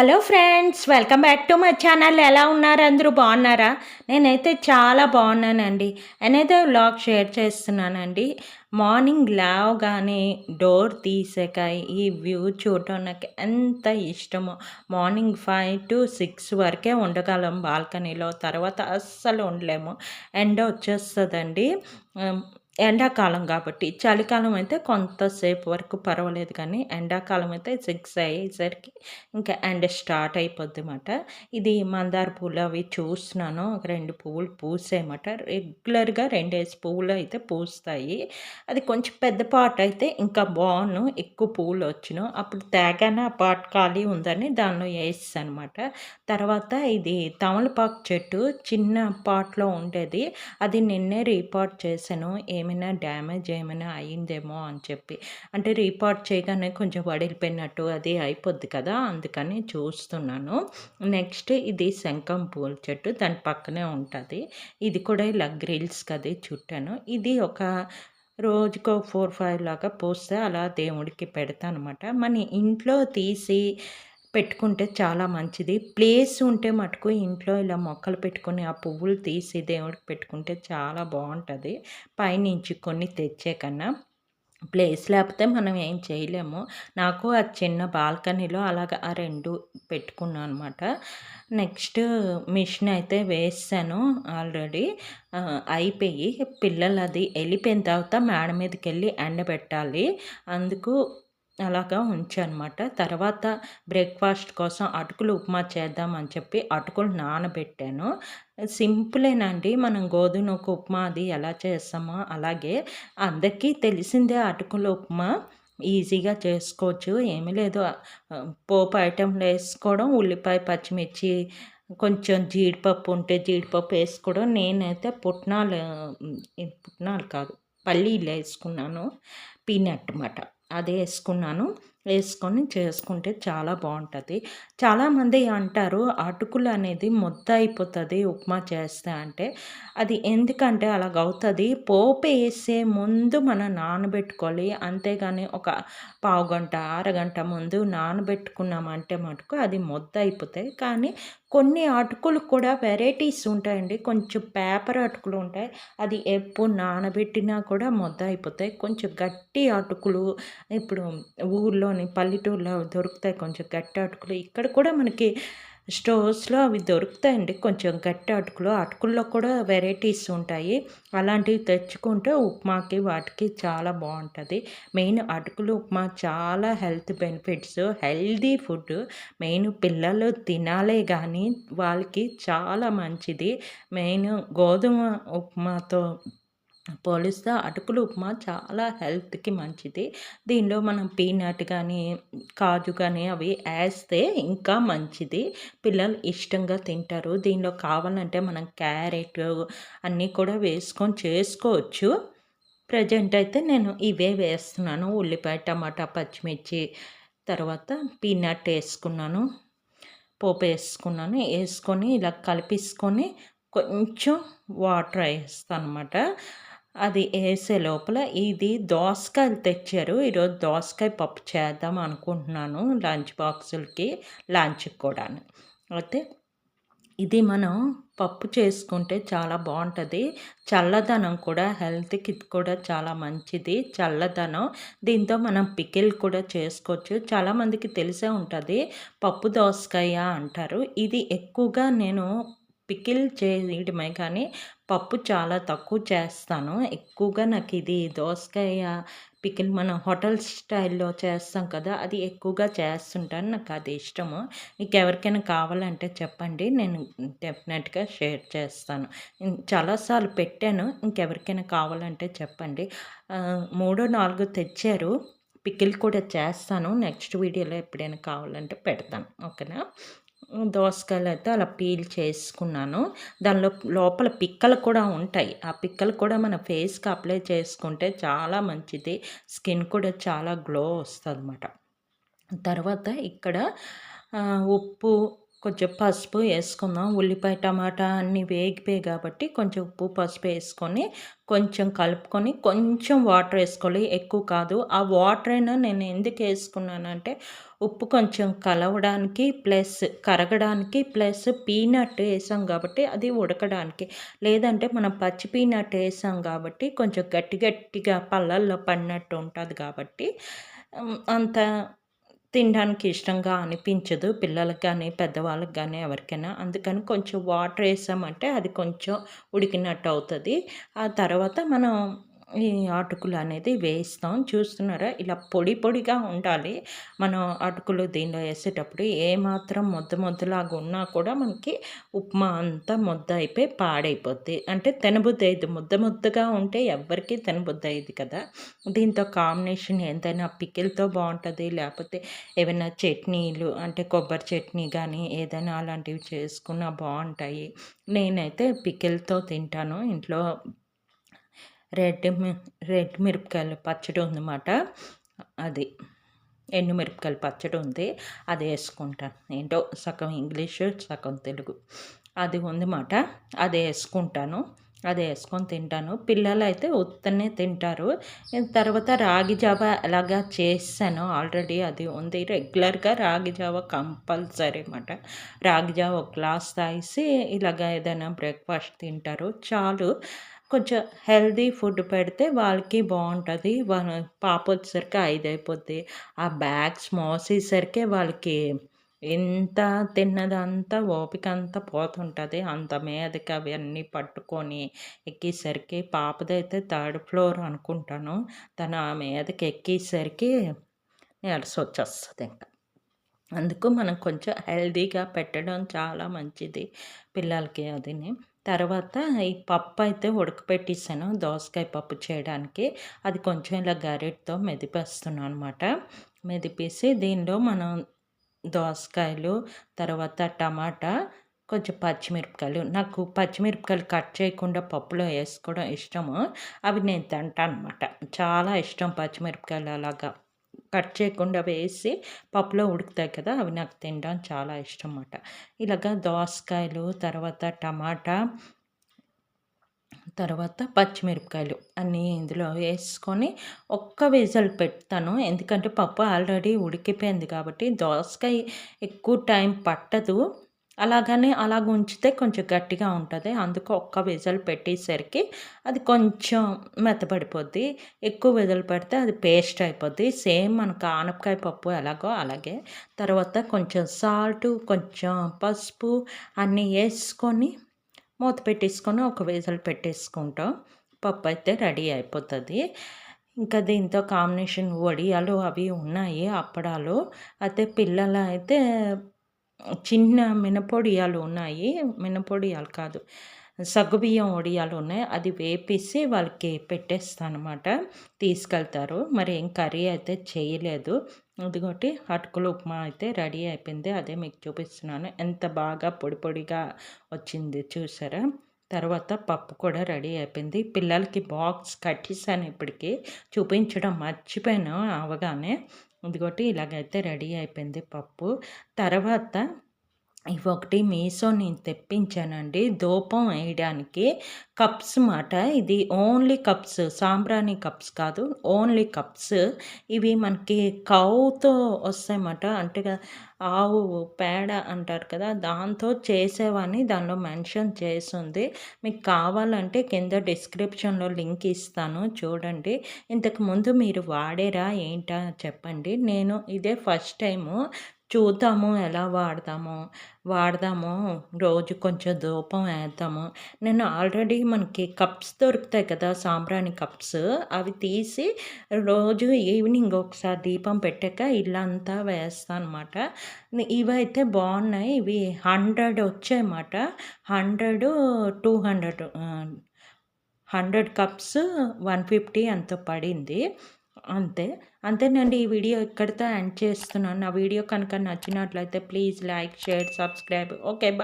Hello friends, welcome back to my channel. ఎలా ఉన్నారు? అందరూ బాగున్నారా? నేనైతే చాలా బాగున్నానండి. నేనైతే వ్లాగ్ షేర్ చేస్తున్నానండి. మార్నింగ్ లేవగానే డోర్ తీసాక ఈ వ్యూ చూడటం నాకు ఎంత ఇష్టమో. మార్నింగ్ 5 to 6 వరకే ఉండగలం బాల్కనీలో, తర్వాత అస్సలు ఉండలేము. ఎండ వచ్చేస్తుందండి. ఎండాకాలం కాబట్టి. చలికాలం అయితే కొంతసేపు వరకు పర్వాలేదు, కానీ ఎండాకాలం అయితే 6 అయ్యేసరికి ఇంకా ఎండ స్టార్ట్ అయిపోద్దిమాట. ఇది మందార పూలు అవి చూస్తున్నాను. ఒక 2 పువ్వులు పూసాయన్నమాట. రెగ్యులర్‌గా 2 పువ్వులు అయితే పూస్తాయి. అది కొంచెం పెద్ద పాట్ అయితే ఇంకా బావున్ను. ఎక్కువ పువ్వులొచ్చును. అప్పుడు తేగానే ఆ పాట్ ఖాళీ ఉందని దానిలో ఏసేసానమాట. తర్వాత ఇది తమలపాకు చెట్టు చిన్న పాట్‌లో ఉండేది. అది నిన్నే రీపాట్ చేశాను. ఏమైనా డ్యామేజ్ ఏమైనా అయిందేమో అని చెప్పి. అంటే రీపాట్ చేయగానే కొంచెం వడిలిపోయినట్టు అది అయిపోద్ది కదా! అందుకని చూస్తున్నాను. నెక్స్ట్ ఇది శంఖం పూల చెట్టు దాని పక్కనే ఉంటది. ఇది కూడా ఇలా గ్రిల్స్‌కి అది చుట్టాను. ఇది ఒక రోజుకో 4, 5 లాగా పూస్తే అలా దేవుడికి పెడతానమాట. మన ఇంట్లో తీసి పెట్టుకుంటే చాలా మంచిది. ప్లేస్ ఉంటే మటుకు ఇంట్లో ఇలా మొక్కలు పెట్టుకొని ఆ పువ్వులు తీసి దేవుడికి పెట్టుకుంటే చాలా బావుంటది. పైనుంచి కొన్ని తెచ్చే కన్నా. ప్లేస్ లేకపోతే మనం ఏం చేయలేము. నాకు ఆ చిన్న బాల్కనీలో అలాగా ఆ 2 పెట్టుకున్నా అనమాట. నెక్స్ట్ మిషన్ అయితే వేసేసాను ఆల్రెడీ. అయిపోయి పిల్లలది ఎళ్ళిపోయిన తర్వాత మేడ మీదకెళ్ళి ఎండబెట్టాలి. అందుకు అలాగా ఉంచానమాట. తర్వాత బ్రేక్‌ఫాస్ట్ కోసం అటుకులు ఉప్మా చేద్దాం అని చెప్పి అటుకులు నానబెట్టాను. సింపులేనండి. మనం గోధుమ నూక ఉప్మా అది ఎలా చేస్తామో అలాగే. అందరికీ తెలిసిందే అటుకుల ఉప్మా. ఈజీగా చేసుకోవచ్చు. ఏమీ లేదు. పోపు ఐటెంలు ఏసుకోవడం, ఉల్లిపాయ, పచ్చిమిర్చి, కొంచెం జీడిపప్పు ఉంటే జీడిపప్పు ఏసుకోవడం. నేనైతే పుట్నాలు కాదు, పల్లీలేసుకున్నాను. పీనట్ మాట. అదేసుకున్నాను. ఏసుకొని చేసుకుంటే చాలా బావుంటది. చాలామంది అంటారు అటుకులనేది ముద్ద అయిపోతది ఉప్మా చేస్తే అంటే. అది ఎందుకంటే అలాగవుతది. పోపేసే ముందు మనం నానబెట్టుకోవాలి. అంతేగాని ఒక పావుగంట, అరగంట ముందు నానబెట్టుకున్నామంటే మటుకు అది ముద్ద అయిపోతాయి. కానీ కొన్ని అటుకులు కూడా వెరైటీస్ ఉంటాయండి. కొంచెం పేపర్ అటుకులు ఉంటాయి. అది ఎప్పుడు నానబెట్టినా కూడా ముద్ద అయిపోతాయి. కొంచెం గట్టి అటుకులు ఇప్పుడు ఊర్లోని పల్లెటూరులో దొరుకుతాయి కొంచెం గట్టి అటుకులు. ఇక్కడ కూడా మనకి స్టోర్స్‌లో అవి దొరుకుతాయండి కొంచెం గట్టి అటుకులు. అటుకుల్లో కూడా వెరైటీస్ ఉంటాయి. అలాంటివి తెచ్చుకుంటే ఉప్మాకి వాటికి చాలా బావుంటది. మెయిన్ అటుకులు ఉప్మా చాలా health benefits. Healthy food. Main పిల్లలు తినాలే గానీ వాళ్ళకి చాలా మంచిది. మెయిన్ గోధుమ ఉప్మాతో పోలిస్తే అటుకులు ఉప్మా చాలా హెల్త్‌కి మంచిది. దీనిలో మనం పీనట్ గానీ, కాజు గానీ అవి ఏస్తే ఇంకా మంచిది. పిల్లలు ఇష్టంగా తింటారు. దీనిలో కావాలంటే మనం క్యారెట్ అన్నీ కూడా వేసుకొని చేసుకోవచ్చు. ప్రెజెంట్ అయితే నేను ఇవే వేస్తున్నాను. ఉల్లిపాయ, టమాటా, పచ్చిమిర్చి, తర్వాత పీనట్ ఏసుకున్నాను. పోపేసుకున్నాను. ఏసుకొని ఇలా కలిపేసుకొని కొంచెం వాటర్ ఏస్తానమాట. అది ఏసే లోపల ఇది దోసకాయలు తెచ్చారు. ఈరోజు దోసకాయ పప్పు చేద్దాం అనుకుంటున్నాను లంచ్ బాక్సులకి, లంచ్‌కి కూడాను. అయితే ఇది మనం పప్పు చేసుకుంటే చాలా బావుంటది. చల్లదనం కూడా హెల్త్‌కి కూడా చాలా మంచిది. చల్లదనం. దీంతో మనం పికిల్ కూడా చేసుకోవచ్చు. చాలామందికి తెలిసే ఉంటది. పప్పు దోసకాయ అంటారు. ఇది ఎక్కువగా నేను పికిల్ చేయడమే కానీ పప్పు చాలా తక్కువ చేస్తాను. ఎక్కువగా నాకిది దోసకాయ పికిల్ మనం హోటల్ స్టైల్‌లో చేస్తాం కదా! అది ఎక్కువగా చేస్తుంటాను. నాకది ఇష్టము. మీకెవరికైనా కావాలంటే చెప్పండి. నేను డెఫినెట్‌గా షేర్ చేస్తాను. చాలా సార్లు పెట్టాను. ఇంకెవరికైనా కావాలంటే చెప్పండి. మూడో, నాలుగో తెచ్చారు. పికిల్ కూడా చేస్తాను. నెక్స్ట్ వీడియోలో ఎప్పుడైనా కావాలంటే పెడతాను. ఓకేనా? దోసకాయలైతే అలా పీల్ చేసుకున్నాను. దానిలో లోపల పిక్కలు కూడా ఉంటాయి. ఆ పిక్కలు కూడా మన ఫేస్‌కి అప్లై చేసుకుంటే చాలా మంచిది. స్కిన్ కూడా చాలా గ్లో వస్తదనమాట. తర్వాత ఇక్కడ ఉప్పు, కొంచెం పసుపు వేసుకుందాం. ఉల్లిపాయ, టమాటా అన్నీ వేగిపోయాయి కాబట్టి కొంచెం ఉప్పు, పసుపు వేసుకొని కొంచెం కలుపుకొని కొంచెం వాటర్ వేసుకోవాలి, ఎక్కువ కాదు. ఆ వాటర్ అయినా నేను ఎందుకు వేసుకున్నానంటే ఉప్పు కొంచెం కలవడానికి ప్లస్ కరగడానికి ప్లస్ పీనట్ వేసాం కాబట్టి అది ఉడకడానికి. లేదంటే మనం పచ్చి పీనట్ వేసాం కాబట్టి కొంచెం గట్టి గట్టిగా పళ్ళల్లో పడినట్టు ఉంటుంది కాబట్టి అంత తినడానికి ఇష్టంగా అనిపించదు పిల్లలకి గానీ, పెద్దవాళ్ళకి గానీ ఎవరికైనా. అందుకని కొంచెం వాటర్ ఏసామంటే అది కొంచెం ఉడికినట్టు అవుతది. ఆ తర్వాత మనం ఈ అటుకులు అనేది వేస్తాం. చూస్తున్నారా? ఇలా పొడి పొడిగా ఉండాలి. మనం అటుకులు దీనిలో ఏసేటప్పుడు ఏమాత్రం ముద్దలాగా ఉన్నా కూడా మనకి ఉప్మా అంతా ముద్ద అయిపోయి పాడైపోద్ది. అంటే తినబుద్దయిద్ది. ముద్దగా ఉంటే ఎవ్వరికీ తినబుద్దయిద్ది కదా! దీంతో కాంబినేషన్ ఎంతైనా పికిల్‌తో బావుంటది. లేపోతే ఏవైనా చట్నీలు అంటే కొబ్బరి చట్నీ గానీ, ఏదైనా అలాంటివి చేసుకున్నా బావుంటాయి. నేనైతే పికిల్‌తో తింటాను. ఇంట్లో రెడ్ మి రెడ్ మిరపకాయల పచ్చడి ఉందన్నమాట. అది. ఎండుమిరపకాయల పచ్చడి ఉంది. అది యేసుకుంటాను. ఏంటో సగం ఇంగ్లీషు, సగం తెలుగు. అది ఉందన్నమాట. అది యేసుకుంటాను. అది యేసుకొని తింటాను. పిల్లలైతే ఉత్తనే తింటారు. తర్వాత రాగి జావ ఎలాగా చేసేసానో ఆల్రెడీ అది ఉంది. రెగ్యులర్‌గా రాగి జావ కంపల్సరీ మాట. రాగి జావ ఒక గ్లాస్ తాగేసి ఇలాగ ఏదైనా బ్రేక్‌ఫాస్ట్ తింటారు. చాలు. కొంచెం హెల్తీ ఫుడ్ పెడితే వాళ్ళకి బావుంటది. వాళ్ళ పాపొచ్చేసరికి 5 అయిపోద్ది. ఆ బ్యాగ్స్ మోసేసరికే వాళ్ళకి ఎంత తిన్నదంతా ఓపిక అంతా పోతుంటది. అంత మీదకి అవన్నీ పట్టుకొని ఎక్కేసరికి పాపదైతే థర్డ్ ఫ్లోర్ అనుకుంటాను. తను ఆ మీదకి ఎక్కేసరికి నీరసొచ్చేస్తదింక. అందుకు మనం కొంచెం హెల్తీగా పెట్టడం చాలా మంచిది పిల్లలకి అదిని. తర్వాత ఈ పప్పయితే ఉడకపెట్టేసాను దోసకాయ పప్పు చేయడానికి. అది కొంచెం ఇలా గరిటెతో మెదిపేస్తున్నాననమాట. మెదిపేసి దీనిలో మనం దోసకాయలు, తర్వాత టమాటా, కొంచెం పచ్చిమిరపకాయలు. నాకు పచ్చిమిరపకాయలు కట్ చేయకుండా పప్పులో ఏసుకోవడం ఇష్టము. అవి నేను తింటాననమాట. చాలా ఇష్టం పచ్చిమిరపకాయలు అలాగా కట్ చేయకుండా వేసి పప్పులో ఉడుకుతాయి కదా! అవి నాకు తినడం చాలా ఇష్టం మాట. ఇలాగ దోసకాయలు, తర్వాత టమాటా, తర్వాత పచ్చిమిరపకాయలు అన్నీ ఇందులో వేసుకొని ఒక్క విజిల్ పెడతాను. ఎందుకంటే పప్పు ఆల్రెడీ ఉడికిపోయింది కాబట్టి దోసకాయ ఎక్కువ టైం పట్టదు. అలాగని అలాగ ఉంచితే కొంచెం గట్టిగా ఉంటది. అందుకు ఒక్క విజిల్ పెట్టేసరికి అది కొంచెం మెత్తబడిపోద్ది. ఎక్కువ విజిల్ పెడితే అది పేస్ట్ అయిపోద్ది. సేమ్ మనకు ఆనపకాయ పప్పు ఎలాగో అలాగే. తర్వాత కొంచెం సాల్టు, కొంచెం పసుపు అన్నీ యేసుకొని మూత పెట్టేసుకొని ఒక విజిల్ పెట్టేసుకుంటాం. పప్పయితే రెడీ అయిపోతది. ఇంకా దీంతో కాంబినేషన్ వడియాలు అవి ఉన్నాయి, అప్పడాలు. అయితే పిల్లలైతే చిన్న మినపొడియాలు ఉన్నాయి. మినపొడియాలు కాదు. సగ్గుబియ్యం వడియాలు ఉన్నాయి. అది వేపేసి వాళ్ళకి పెట్టేస్తానమాట. తీసుకెళ్తారు. మరి ఏం కర్రీ అయితే చేయలేదు. ఇదిగోటి అటుకులు ఉప్మా అయితే రెడీ అయిపోయింది. అదే మీకు చూపిస్తున్నాను. ఎంత బాగా పొడి పొడిగా వచ్చింది చూసారా? తర్వాత పప్పు కూడా రెడీ అయిపోయింది. పిల్లలకి బాక్స్ కట్టేసాను ఇప్పటికి. చూపించడం మర్చిపోయాను అవ్వగానే. ఇదిగోటి ఇలాగైతే రెడీ అయిపోయింది పప్పు. తర్వాత ఇవొకటి మీషో నేను తెప్పించానండి. ధూపం వేయడానికి కప్స్ మాట. ఇది ఓన్లీ కప్స్, సాంబ్రాణి కప్స్ కాదు. Only cups. ఇవి మనకి కౌతో వస్తాయన్నమాట. అంటే ఆవు పేడ అంటారు కదా! దాంతో చేసేవని దానిలో మెన్షన్ చేసుంది. మీకు కావాలంటే కింద డిస్క్రిప్షన్‌లో లింక్ ఇస్తాను చూడండి. ఇంతకుముందు మీరు వాడారా ఏంటా చెప్పండి. నేను ఇదే ఫస్ట్ టైము. చూద్దాము ఎలా వాడదాము, రోజు కొంచెం ధూపం వేద్దాము. నేను ఆల్రెడీ మనకి కప్స్ దొరుకుతాయి కదా! సాంబ్రాణి కప్స్. అవి తీసి రోజు ఈవినింగ్ ఒకసారి దీపం పెట్టాక ఇల్లంతా వేస్తానమాట. ఇవైతే బాగున్నాయి. ఇవి 100 వచ్చాయన్నమాట. 100, 200 100 కప్స్ 150 ఎంతో పడింది. అంతే. అంతేనండి. ఈ వీడియో ఇక్కడితో ఎండ్ చేస్తున్నాను. నా వీడియో కనుక నచ్చినట్లయితే please like, share, subscribe. Okay. Bye.